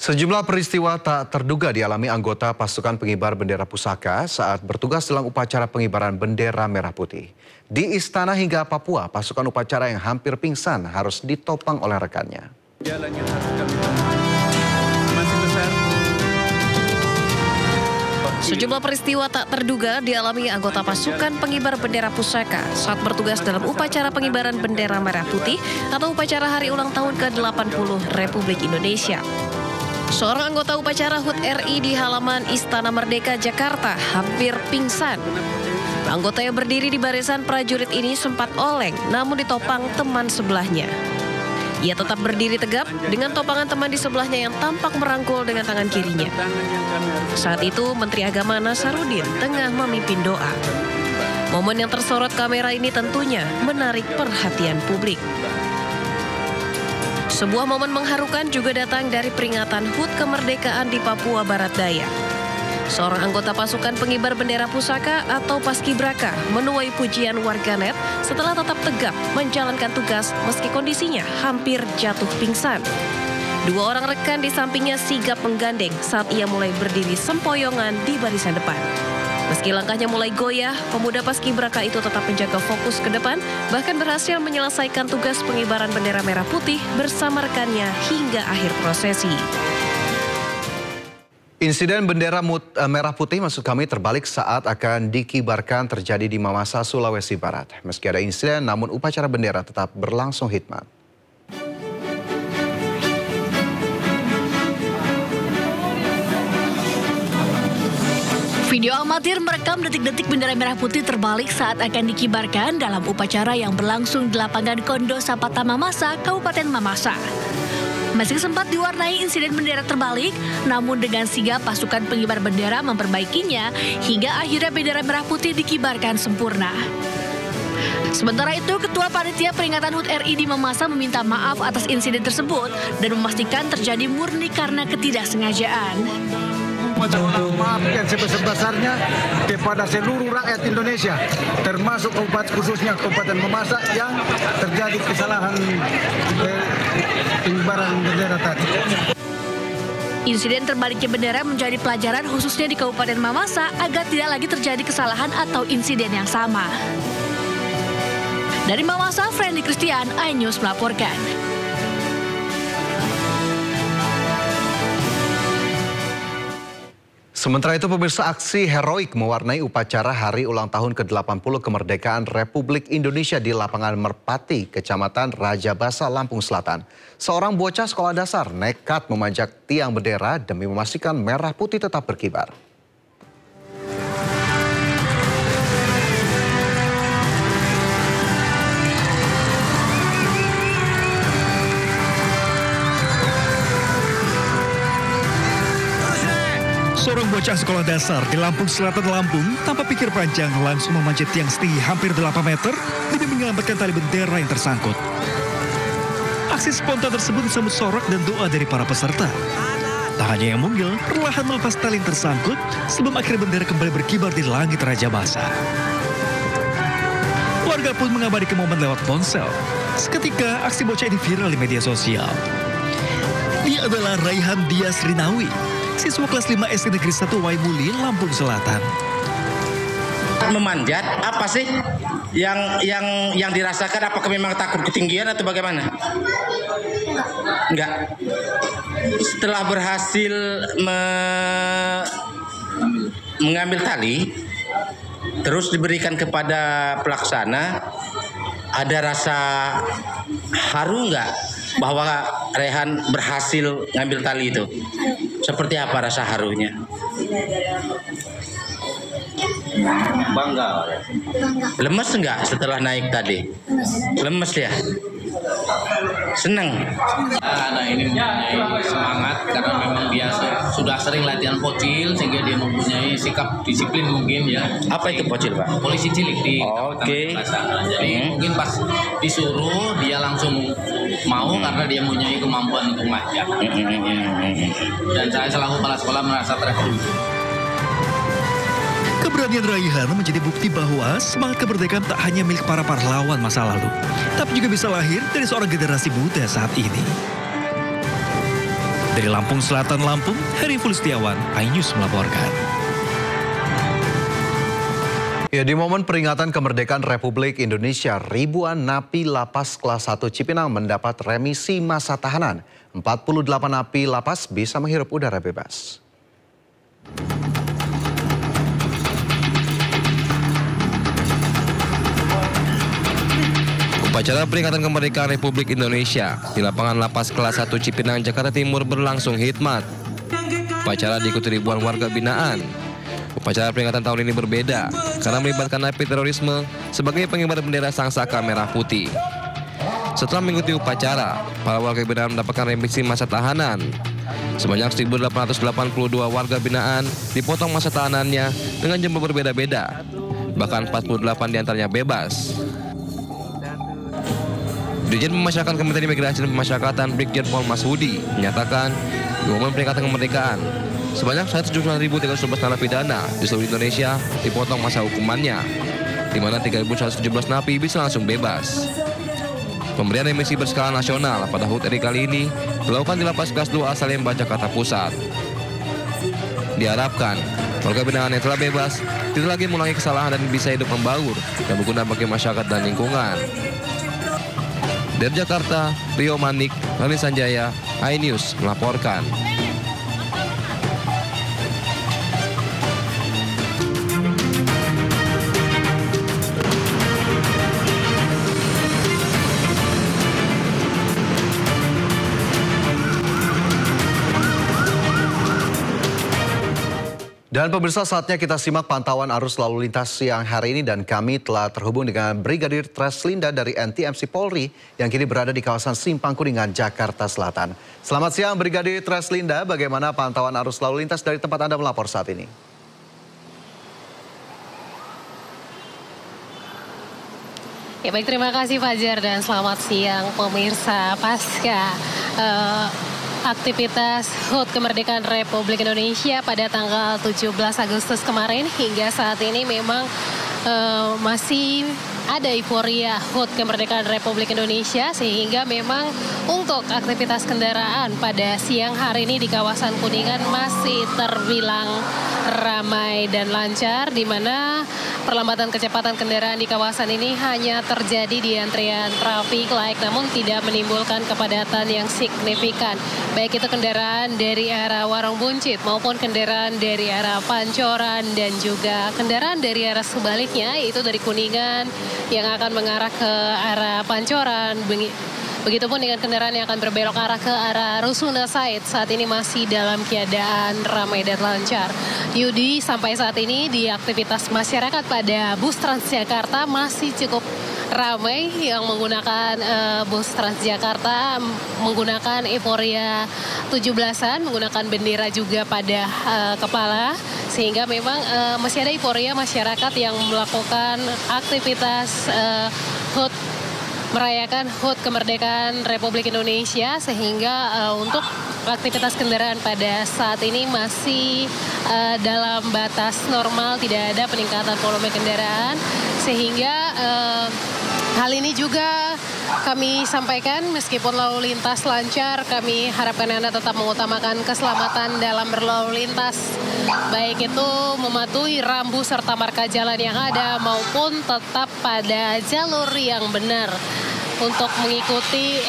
Sejumlah peristiwa tak terduga dialami anggota pasukan pengibar bendera pusaka saat bertugas dalam upacara pengibaran bendera merah putih. Di Istana hingga Papua, pasukan upacara yang hampir pingsan harus ditopang oleh rekannya. Sejumlah peristiwa tak terduga dialami anggota pasukan pengibar bendera pusaka saat bertugas dalam upacara pengibaran bendera merah putih atau upacara hari ulang tahun ke-80 Republik Indonesia. Seorang anggota upacara HUT RI di halaman Istana Merdeka, Jakarta hampir pingsan. Anggota yang berdiri di barisan prajurit ini sempat oleng, namun ditopang teman sebelahnya. Ia tetap berdiri tegap dengan topangan teman di sebelahnya yang tampak merangkul dengan tangan kirinya. Saat itu, Menteri Agama Nasaruddin tengah memimpin doa. Momen yang tersorot kamera ini tentunya menarik perhatian publik. Sebuah momen mengharukan juga datang dari peringatan HUT kemerdekaan di Papua Barat Daya. Seorang anggota pasukan pengibar bendera pusaka atau Paskibraka menuai pujian warganet setelah tetap tegap menjalankan tugas meski kondisinya hampir jatuh pingsan. Dua orang rekan di sampingnya sigap menggandeng saat ia mulai berdiri sempoyongan di barisan depan. Meski langkahnya mulai goyah, pemuda Paskibraka itu tetap menjaga fokus ke depan, bahkan berhasil menyelesaikan tugas pengibaran bendera merah putih bersama rekannya hingga akhir prosesi. Insiden bendera merah putih maksud kami terbalik saat akan dikibarkan terjadi di Mamasa, Sulawesi Barat. Meski ada insiden, namun upacara bendera tetap berlangsung hikmat. Video amatir merekam detik-detik bendera merah putih terbalik saat akan dikibarkan dalam upacara yang berlangsung di lapangan Kondo Sapata Mamasa, Kabupaten Mamasa. Meski sempat diwarnai insiden bendera terbalik, namun dengan sigap pasukan pengibar bendera memperbaikinya hingga akhirnya bendera merah putih dikibarkan sempurna. Sementara itu, Ketua Panitia Peringatan HUT RI di Mamasa meminta maaf atas insiden tersebut dan memastikan terjadi murni karena ketidaksengajaan. Maaf yang sebesar-besarnya kepada seluruh rakyat Indonesia, termasuk khususnya Kabupaten Mamasa yang terjadi kesalahan pengibaran bendera tadi. Insiden terbaliknya bendera menjadi pelajaran khususnya di Kabupaten Mamasa agar tidak lagi terjadi kesalahan atau insiden yang sama. Dari Mamasa, Friendly Christian, iNews melaporkan. Sementara itu pemirsa, aksi heroik mewarnai upacara hari ulang tahun ke-80 kemerdekaan Republik Indonesia di lapangan Merpati, Kecamatan Raja Basa, Lampung Selatan. Seorang bocah sekolah dasar nekat memanjat tiang bendera demi memastikan merah putih tetap berkibar. Seorang bocah sekolah dasar di Lampung Selatan, Lampung, tanpa pikir panjang langsung memanjat tiang setinggi hampir 8 meter demi menyelamatkan tali bendera yang tersangkut. Aksi spontan tersebut disambut sorak dan doa dari para peserta. Tak hanya yang mungil, perlahan melepas tali yang tersangkut sebelum akhirnya bendera kembali berkibar di langit Raja Basa. Warga pun mengabadikan momen lewat ponsel. Seketika aksi bocah ini viral di media sosial. Dia adalah Raihan Dias Rinawi, siswa kelas 5 SD Negeri 1 Waimuli, Lampung Selatan. Memanjat apa sih yang dirasakan? Apakah memang takut ketinggian atau bagaimana? Enggak. Setelah berhasil mengambil tali, terus diberikan kepada pelaksana, ada rasa haru enggak bahwa Rehan berhasil ngambil tali itu? Seperti apa rasa harunya? Bangga. Lemes enggak setelah naik tadi? Lemes ya? Senang. Anak ini mempunyai semangat karena memang dia sudah sering latihan pocil sehingga dia mempunyai sikap disiplin mungkin ya. Apa itu pocil, Pak? Polisi cilik di Oke. Jadi mungkin pas disuruh dia langsung mau karena dia mempunyai kemampuan untuk manjat. Dan saya selaku kepala sekolah merasa terharu. Keberanian Raihan menjadi bukti bahwa semangat kemerdekaan tak hanya milik para pahlawan masa lalu, tapi juga bisa lahir dari seorang generasi muda saat ini. Dari Lampung Selatan, Lampung, Heri Fulistiawan, iNews melaporkan. Ya, di momen peringatan kemerdekaan Republik Indonesia, ribuan napi lapas kelas 1 Cipinang mendapat remisi masa tahanan. 48 napi lapas bisa menghirup udara bebas. Upacara peringatan kemerdekaan Republik Indonesia di lapangan lapas kelas 1 Cipinang, Jakarta Timur berlangsung hikmat. Upacara diikuti ribuan warga binaan. Upacara peringatan tahun ini berbeda karena melibatkan napi terorisme sebagai pengibar bendera Sangsaka Merah Putih. Setelah mengikuti upacara, para warga binaan mendapatkan remisi masa tahanan. Sebanyak 1.882 warga binaan dipotong masa tahanannya dengan jam berbeda-beda. Bahkan 48 diantaranya bebas. Dirjen Pemasyarakatan Kementerian Imigrasi dan Pemasyarakatan Brigjen Pol Masudi menyatakan di momen peringatan kemerdekaan sebanyak 179.311 narapidana di seluruh Indonesia dipotong masa hukumannya, di mana 3.117 napi bisa langsung bebas. Pemberian remisi berskala nasional pada HUT RI kali ini dilakukan di lapas kelas 2 asal Lembang, Jakarta Pusat. Diharapkan warga binaan yang telah bebas tidak lagi mengulangi kesalahan dan bisa hidup membaur yang berguna bagi masyarakat dan lingkungan. Dari Jakarta, Rio Manik, Rani Sanjaya, iNews melaporkan. Dan pemirsa, saatnya kita simak pantauan arus lalu lintas siang hari ini dan kami telah terhubung dengan Brigadir Treslinda dari NTMC Polri yang kini berada di kawasan Simpang Kuningan, Jakarta Selatan. Selamat siang Brigadir Treslinda, bagaimana pantauan arus lalu lintas dari tempat Anda melapor saat ini? Ya baik, terima kasih Fajar dan selamat siang pemirsa. Pasca aktivitas HUT Kemerdekaan Republik Indonesia pada tanggal 17 Agustus kemarin hingga saat ini memang masih ada euforia HUT Kemerdekaan Republik Indonesia, sehingga memang untuk aktivitas kendaraan pada siang hari ini di kawasan Kuningan masih terbilang ramai dan lancar, di mana perlambatan kecepatan kendaraan di kawasan ini hanya terjadi di antrian trafik light, namun tidak menimbulkan kepadatan yang signifikan. Baik itu kendaraan dari arah Warung Buncit maupun kendaraan dari arah Pancoran dan juga kendaraan dari arah sebaliknya, yaitu dari Kuningan yang akan mengarah ke arah Pancoran. Begitupun dengan kendaraan yang akan berbelok arah ke arah Rusuna Said, saat ini masih dalam keadaan ramai dan lancar. Yudi, sampai saat ini di aktivitas masyarakat pada bus Transjakarta masih cukup ramai yang menggunakan bus Transjakarta, menggunakan euforia 17-an, menggunakan bendera juga pada kepala, sehingga memang masih ada euforia masyarakat yang melakukan aktivitas HUT, merayakan HUT Kemerdekaan Republik Indonesia, sehingga untuk aktivitas kendaraan pada saat ini masih dalam batas normal, tidak ada peningkatan volume kendaraan, sehingga hal ini juga kami sampaikan, meskipun lalu lintas lancar, kami harapkan Anda tetap mengutamakan keselamatan dalam berlalu lintas, baik itu mematuhi rambu serta marka jalan yang ada maupun tetap pada jalur yang benar untuk mengikuti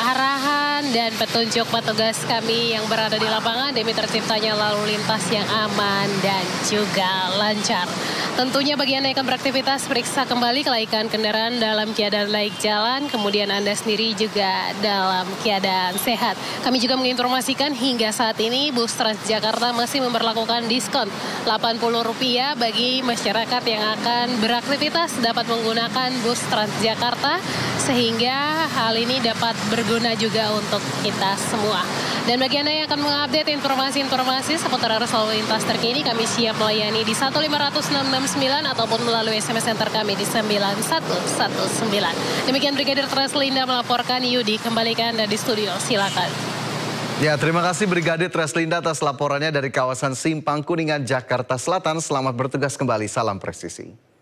arahan dan petunjuk petugas kami yang berada di lapangan demi terciptanya lalu lintas yang aman dan juga lancar. Tentunya bagi Anda yang akan beraktivitas, periksa kembali kelaikan kendaraan dalam keadaan laik jalan, kemudian Anda sendiri juga dalam keadaan sehat. Kami juga menginformasikan hingga saat ini bus Transjakarta masih memberlakukan diskon Rp80 bagi masyarakat yang akan beraktivitas dapat menggunakan bus Transjakarta, sehingga hal ini dapat berguna juga untuk kita semua. Dan bagi Anda yang akan mengupdate informasi-informasi seputar arus lalu lintas terkini, kami siap melayani di 1500669 ataupun melalui SMS center kami di 9119. Demikian Brigadir Treslinda melaporkan. Yudi, kembali ke Anda di studio, silakan. Ya, terima kasih Brigadir Treslinda atas laporannya dari kawasan Simpang Kuningan, Jakarta Selatan. Selamat bertugas kembali, salam presisi.